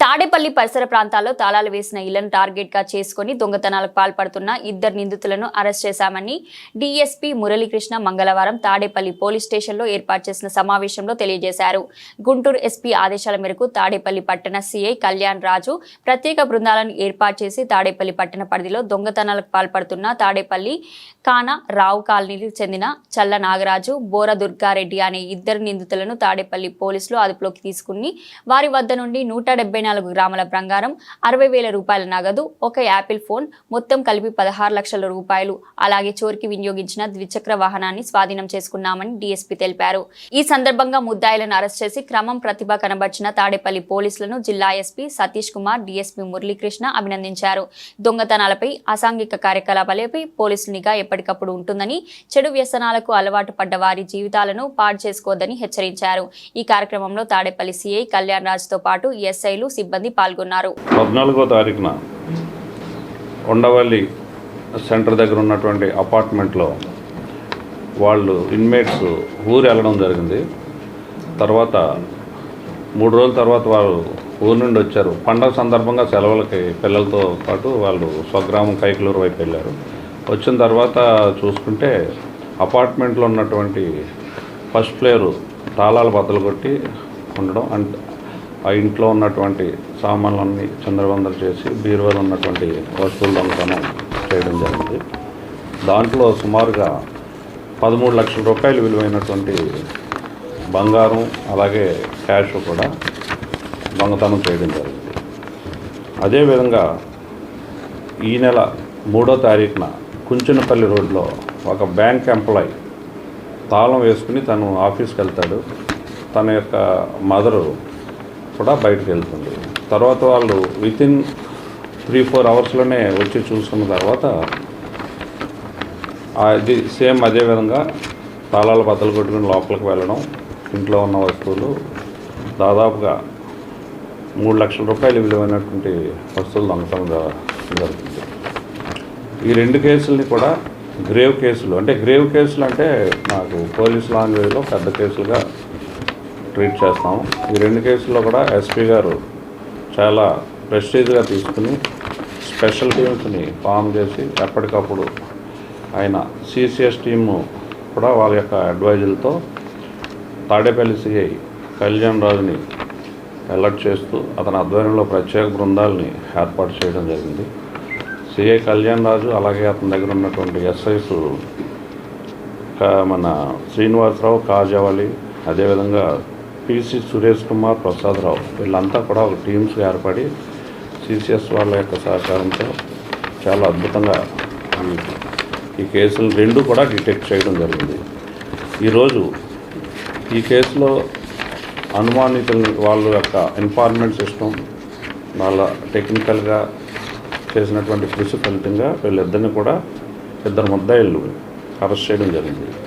తాడేపల్లి పరిసర ప్రాంతాల్లో తాళాలు వేసిన ఇళ్లను టార్గెట్ గా చేసుకుని దొంగతనాలకు పాల్పడుతున్న ఇద్దరు నిందితులను అరెస్ట్ చేశామని డీఎస్పీ మురళీకృష్ణ మంగళవారం తాడేపల్లి పోలీస్ స్టేషన్లో ఏర్పాటు చేసిన సమావేశంలో తెలియజేశారు. గుంటూరు ఎస్పీ ఆదేశాల మేరకు తాడేపల్లి పట్టణ సీఐ కళ్యాణ్ రాజు ప్రత్యేక బృందాలను ఏర్పాటు చేసి తాడేపల్లి పట్టణ పరిధిలో దొంగతనాలకు పాల్పడుతున్న తాడేపల్లి కానా రావు కాలనీకి చెందిన చల్ల నాగరాజు, బోర దుర్గారెడ్డి అనే ఇద్దరు నిందితులను తాడేపల్లి పోలీసులు అదుపులోకి తీసుకుని వారి వద్ద నుండి 174 గ్రాముల బంగారం, 60,000 రూపాయల నగదు, ఒక యాపిల్ ఫోన్ మొత్తం కలిపి 16 లక్షల రూపాయలు, అలాగే చోరికి వినియోగించిన ద్విచక్ర వాహనాన్ని స్వాధీనం చేసుకున్నామని డీఎస్పీ తెలిపారు. ఈ సందర్భంగా ముద్దాయిలను అరెస్ట్ చేసి క్రమం ప్రతిభ కనబర్చిన తాడేపల్లి పోలీసులను జిల్లా ఎస్పీ సతీష్ కుమార్, డీఎస్పీ మురళీకృష్ణ అభినందించారు. దొంగతనాలపై, అసాంఘిక కార్యకలాపాలపై పోలీసుల నిఘా ఎప్పటికప్పుడు ఉంటుందని, చెడు వ్యసనాలకు అలవాటు పడ్డ వారి జీవితాలను పాడు చేసుకోవద్దని హెచ్చరించారు. ఈ కార్యక్రమంలో తాడేపల్లి సీఐ కళ్యాణ్ రాజుతో పాటు ఎస్ఐలు, సిబ్బంది పాల్గొన్నారు. 14వ తారీఖున ఉండవల్లి సెంటర్ దగ్గర ఉన్నటువంటి అపార్ట్మెంట్లో వాళ్ళు ఇన్మేట్స్ ఊరు వెళ్ళడం జరిగింది. తర్వాత 3 రోజుల తర్వాత వారు ఊరు నుండి వచ్చారు. పండగ సందర్భంగా సెలవులకి పిల్లలతో పాటు వాళ్ళు స్వగ్రామం కైకలూరు వైపు వెళ్ళారు. వచ్చిన తర్వాత చూసుకుంటే అపార్ట్మెంట్లో ఉన్నటువంటి ఫస్ట్ ఫ్లోర్ తాళాలు బద్దలు కొట్టి ఉండడం, అంటే ఆ ఇంట్లో ఉన్నటువంటి సామాన్లన్నీ చిందరవందర చేసి బీరువాలో ఉన్నటువంటి వస్తువులు దొంగతనం చేయడం జరిగింది. దాంట్లో సుమారుగా 13 లక్షల రూపాయలు విలువైనటువంటి బంగారం, అలాగే క్యాష్ కూడా దొంగతనం చేయడం జరిగింది. అదేవిధంగా ఈ నెల 3వ తారీఖున కుంచెనపల్లి రోడ్లో ఒక బ్యాంక్ ఎంప్లాయ్ తాళం వేసుకుని తను ఆఫీస్కి వెళ్తాడు. తన యొక్క మదరు కూడా బయటకు వెళ్తుంది. తర్వాత వాళ్ళు వితిన్ 3-4 అవర్స్లోనే వచ్చి చూసుకున్న తర్వాత అది సేమ్ అదేవిధంగా తాళాలు బద్దలు కొట్టుకుని లోపలికి వెళ్ళడం, ఇంట్లో ఉన్న వస్తువులు దాదాపుగా 3 లక్షల రూపాయలు విలువైనటువంటి వస్తువులు దొంగతనం జరుగుతుంది. ఈ 2 కేసుల్ని కూడా గ్రేవ్ కేసులు, అంటే గ్రేవ్ కేసులు అంటే నాకు పోలీస్ లాంగ్వేజ్లో పెద్ద కేసులుగా ట్రీట్ చేస్తాము. ఈ 2 కేసుల్లో కూడా ఎస్పీ గారు చాలా ప్రెస్టీజ్గా తీసుకుని స్పెషల్ టీమ్స్ని ఫామ్ చేసి ఎప్పటికప్పుడు ఆయన సిసిఎస్ టీము కూడా వాళ్ళ యొక్క అడ్వైజులతో తాడేపల్లి సిఐ కళ్యాణ్ రాజుని అలర్ట్ చేస్తూ అతని ఆధ్వర్యంలో ప్రత్యేక బృందాలని ఏర్పాటు చేయడం జరిగింది. సిఐ కళ్యాణ్ రాజు అలాగే అతని దగ్గర ఉన్నటువంటి ఎస్ఐస్ మన శ్రీనివాసరావు, కాజావలి, అదేవిధంగా పిసి సురేష్ కుమార్, ప్రసాదరావు వీళ్ళంతా కూడా ఒక టీమ్స్ ఏర్పడి సిసిఎస్ వాళ్ళ యొక్క సహకారంతో చాలా అద్భుతంగా ఈ కేసులు 2 కూడా డిటెక్ట్ చేయడం జరిగింది. ఈరోజు ఈ కేసులో అనుమానితులు వాళ్ళ యొక్క ఇన్ఫార్మెంట్ సిస్టమ్, వాళ్ళ టెక్నికల్గా చేసినటువంటి కృషి ఫలితంగా వీళ్ళిద్దరిని కూడా 2 ముద్దాయిలు అరెస్ట్ చేయడం జరిగింది.